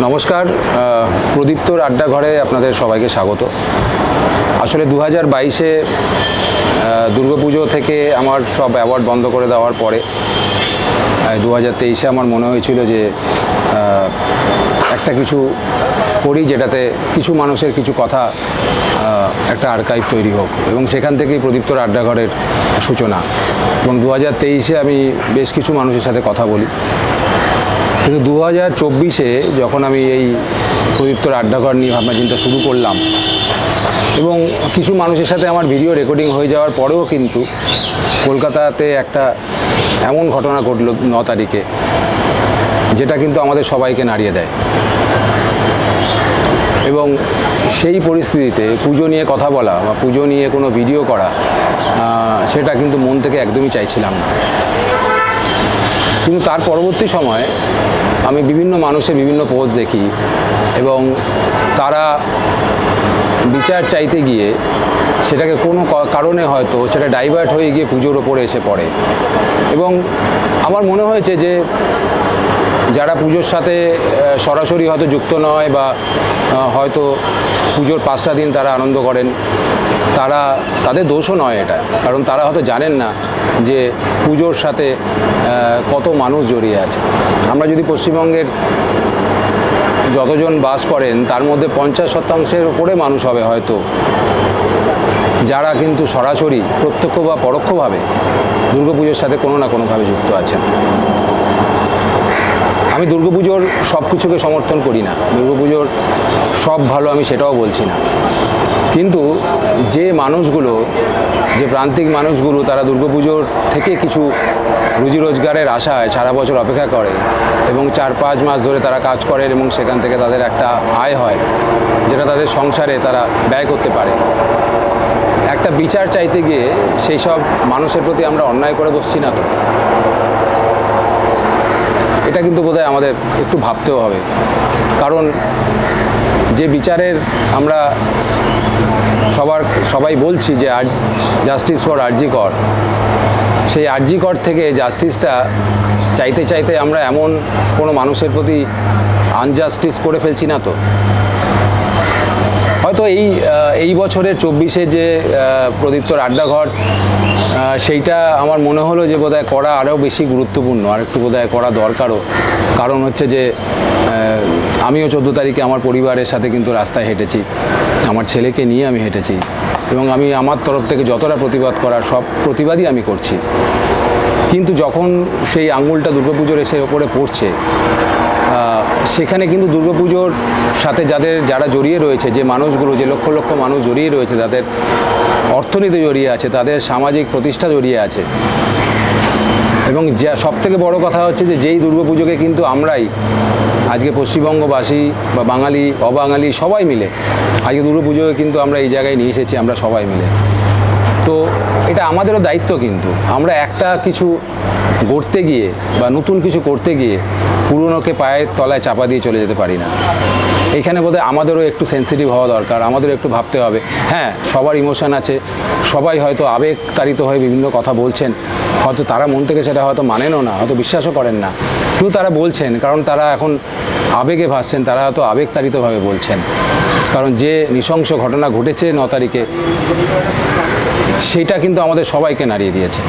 নমস্কার, প্রদীপ্তর আড্ডাঘরে আপনাদের সবাইকে স্বাগত। আসলে 2022-এ দুর্গাপুজো থেকে আমার সব অ্যাওয়ার্ড বন্ধ করে দেওয়ার পরে 2023-এ আমার মনে হয়েছিল যে একটা কিছু করি যেটাতে কিছু মানুষের কিছু কথা একটা আর্কাইভ তৈরি হোক, এবং সেখান থেকেই প্রদীপ্তর আড্ডাঘরের সূচনা। এবং 2023-এ আমি বেশ কিছু মানুষের সাথে কথা বলি, কিন্তু 2024-এ যখন আমি এই প্রদীপ্তর আড্ডাঘর নিয়ে ভাবনা চিন্তা শুরু করলাম এবং কিছু মানুষের সাথে আমার ভিডিও রেকর্ডিং হয়ে যাওয়ার পরেও কিন্তু কলকাতাতে একটা এমন ঘটনা ঘটলো 9 তারিখে, যেটা কিন্তু আমাদের সবাইকে নাড়িয়ে দেয়। এবং সেই পরিস্থিতিতে পুজো নিয়ে কথা বলা বা পুজো নিয়ে কোনো ভিডিও করা, সেটা কিন্তু মন থেকে একদমই চাইছিলাম না। কিন্তু তার পরবর্তী সময় আমি বিভিন্ন মানুষের বিভিন্ন পোস্ট দেখি এবং তারা বিচার চাইতে গিয়ে সেটাকে কোনো কারণে হয়তো সেটা ডাইভার্ট হয়ে গিয়ে পুজোর ওপরে এসে পড়ে। এবং আমার মনে হয়েছে যে যারা পুজোর সাথে সরাসরি হয়তো যুক্ত নয় বা হয়তো পুজোর 5টা দিন তারা আনন্দ করেন, তাদের দোষও নয় এটা, কারণ তারা হয়তো জানেন না যে পুজোর সাথে কত মানুষ জড়িয়ে আছে। আমরা যদি পশ্চিমবঙ্গের যতজন বাস করেন তার মধ্যে 50% উপরে মানুষ হবে হয়তো যারা কিন্তু সরাসরি প্রত্যক্ষ বা পরোক্ষভাবে দুর্গাপুজোর সাথে কোনো না কোনোভাবে যুক্ত আছেন। আমি দুর্গাপুজোর সব কিছুকে সমর্থন করি না, দুর্গাপুজোর সব ভালো আমি সেটাও বলছি না, কিন্তু যে মানুষগুলো, যে প্রান্তিক মানুষগুলো তারা দুর্গাপুজোর থেকে কিছু রুজি রোজগারের আশায় সারা বছর অপেক্ষা করে এবং 4-5 মাস ধরে তারা কাজ করেন এবং সেখান থেকে তাদের একটা আয় হয় যেটা তাদের সংসারে তারা ব্যয় করতে পারে, একটা বিচার চাইতে গিয়ে সেই সব মানুষের প্রতি আমরা অন্যায় করে বসছি না তো? এটা কিন্তু বোধহয় আমাদের একটু ভাবতেও হবে, কারণ যে বিচারের আমরা সবাই বলছি যে জাস্টিস ফর আরজি কর, সেই আরজি কর থেকে জাস্টিসটা চাইতে চাইতে আমরা এমন কোনো মানুষের প্রতি আনজাস্টিস করে ফেলছি না তো? হয়তো এই বছরের 24-এ যে প্রদীপ্তর আড্ডাঘর, সেইটা আমার মনে হলো যে বোধহয় করা আরও বেশি গুরুত্বপূর্ণ, আর একটু বোধহয় করা দরকারও। কারণ হচ্ছে যে আমিও 14 তারিখে আমার পরিবারের সাথে কিন্তু রাস্তায় হেঁটেছি, আমার ছেলেকে নিয়ে আমি হেঁটেছি এবং আমি আমার তরফ থেকে যতটা প্রতিবাদ করার সব প্রতিবাদই আমি করছি। কিন্তু যখন সেই আঙুলটা দুর্গাপুজোর এসে ওপরে পড়ছে, সেখানে কিন্তু দুর্গাপুজোর সাথে যারা জড়িয়ে রয়েছে, যে মানুষগুলো, যে লক্ষ লক্ষ মানুষ জড়িয়ে রয়েছে, তাদের অর্থনীতি জড়িয়ে আছে, তাদের সামাজিক প্রতিষ্ঠা জড়িয়ে আছে। এবং যা সবথেকে বড় কথা হচ্ছে যে যেই দুর্গাপুজোকে কিন্তু আমরাই আজকে পশ্চিমবঙ্গবাসী বা বাঙালি অবাঙালি সবাই মিলে আজকে দুর্গাপুজোকে কিন্তু আমরা এই জায়গায় নিয়ে এসেছি, আমরা সবাই মিলে। তো এটা আমাদেরও দায়িত্ব, কিন্তু আমরা একটা কিছু গড়তে গিয়ে বা নতুন কিছু করতে গিয়ে পুরনোকে পায়ের তলায় চাপা দিয়ে চলে যেতে পারি না। এখানে বোধহয় আমাদেরও একটু সেন্সিটিভ হওয়া দরকার, আমাদেরও একটু ভাবতে হবে। হ্যাঁ, সবার ইমোশন আছে, সবাই হয়তো আবেগতাড়িত হয়ে বিভিন্ন কথা বলছেন, হয়তো তারা মন থেকে সেটা হয়তো মানেনও না, হয়তো বিশ্বাসও করেন না, কিন্তু তারা বলছেন কারণ তারা এখন আবেগে ভাসছেন, তারা হয়তো আবেগতাড়িতভাবে বলছেন। কারণ যে নৃশংস ঘটনা ঘটেছে 9 তারিখে, সেইটা কিন্তু আমাদের সবাইকে নাড়িয়ে দিয়েছে।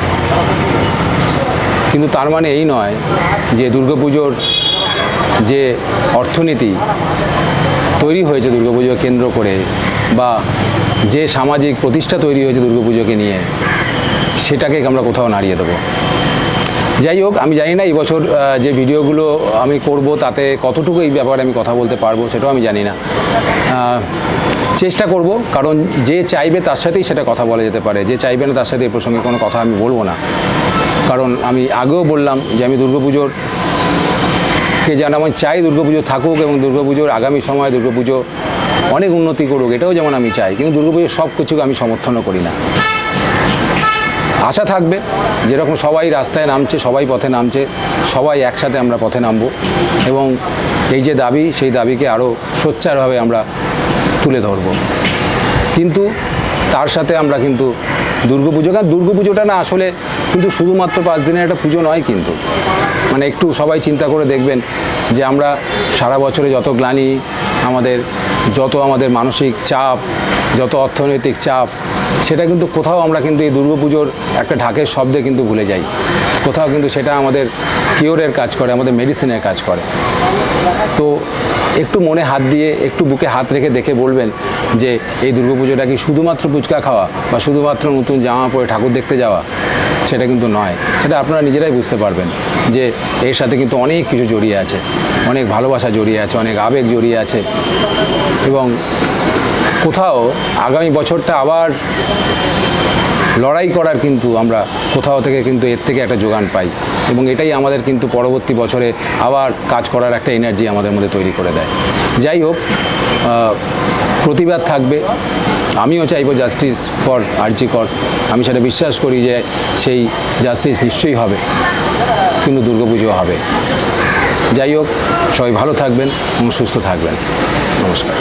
কিন্তু তার মানে এই নয় যে দুর্গাপুজোর যে অর্থনীতি তৈরি হয়েছে দুর্গাপুজোকে কেন্দ্র করে, বা যে সামাজিক প্রতিষ্ঠা তৈরি হয়েছে দুর্গাপুজোকে নিয়ে, সেটাকে আমরা কোথাও নাড়িয়ে দেবো। যাই হোক, আমি জানি না এই বছর যে ভিডিওগুলো আমি করব তাতে কতটুকু এই ব্যাপারে আমি কথা বলতে পারবো সেটাও আমি জানি না। চেষ্টা করব, কারণ যে চাইবে তার সাথেই সেটা কথা বলা যেতে পারে, যে চাইবে না তার সাথে এই প্রসঙ্গে কোনো কথা আমি বলবো না। কারণ আমি আগেও বললাম যে আমি দুর্গাপুজোরকে যেন আমি চাই দুর্গাপুজো থাকুক এবং দুর্গাপুজোর আগামী সময়ে দুর্গাপুজো অনেক উন্নতি করুক, এটাও যেমন আমি চাই, কিন্তু দুর্গাপুজোর সব কিছুকে আমি সমর্থনও করি না। আশা থাকবে যেরকম সবাই রাস্তায় নামছে, সবাই পথে নামছে, সবাই একসাথে আমরা পথে নামবো এবং এই যে দাবি, সেই দাবিকে আরও সোচ্চারভাবে আমরা তুলে ধরব। কিন্তু তার সাথে আমরা কিন্তু দুর্গাপুজোটা না আসলে কিন্তু শুধুমাত্র 5 দিনের একটা পুজো নয়, কিন্তু মানে একটু সবাই চিন্তা করে দেখবেন যে আমরা সারা বছরে যত গ্লানি, আমাদের মানসিক চাপ, যত অর্থনৈতিক চাপ, সেটা কিন্তু কোথাও আমরা কিন্তু এই দুর্গাপুজোর একটা ঢাকের শব্দে কিন্তু ভুলে যাই। কোথাও কিন্তু সেটা আমাদের কিওরের কাজ করে, আমাদের মেডিসিনের কাজ করে। তো একটু মনে হাত দিয়ে, একটু বুকে হাত রেখে দেখে বলবেন যে এই দুর্গাপুজোটা কি শুধুমাত্র ফুচকা খাওয়া বা শুধুমাত্র নতুন জামা পরে ঠাকুর দেখতে যাওয়া? সেটা কিন্তু নয়। সেটা আপনারা নিজেরাই বুঝতে পারবেন যে এর সাথে কিন্তু অনেক কিছু জড়িয়ে আছে, অনেক ভালোবাসা জড়িয়ে আছে, অনেক আবেগ জড়িয়ে আছে। এবং কোথাও আগামী বছরটা আবার লড়াই করার কিন্তু আমরা কোথাও থেকে কিন্তু এর থেকে একটা যোগান পাই, এবং এটাই আমাদের কিন্তু পরবর্তী বছরে আবার কাজ করার একটা এনার্জি আমাদের মধ্যে তৈরি করে দেয়। যাই হোক, প্রতিবাদ থাকবে। আমিও চাইবো জাস্টিস ফর আরজি কর। আমি সেটা বিশ্বাস করি যে সেই জাস্টিস নিশ্চয়ই হবে, কিন্তু দুর্গাপুজো হবে। যাই হোক, সবাই ভালো থাকবেন এবং সুস্থ থাকবেন। নমস্কার।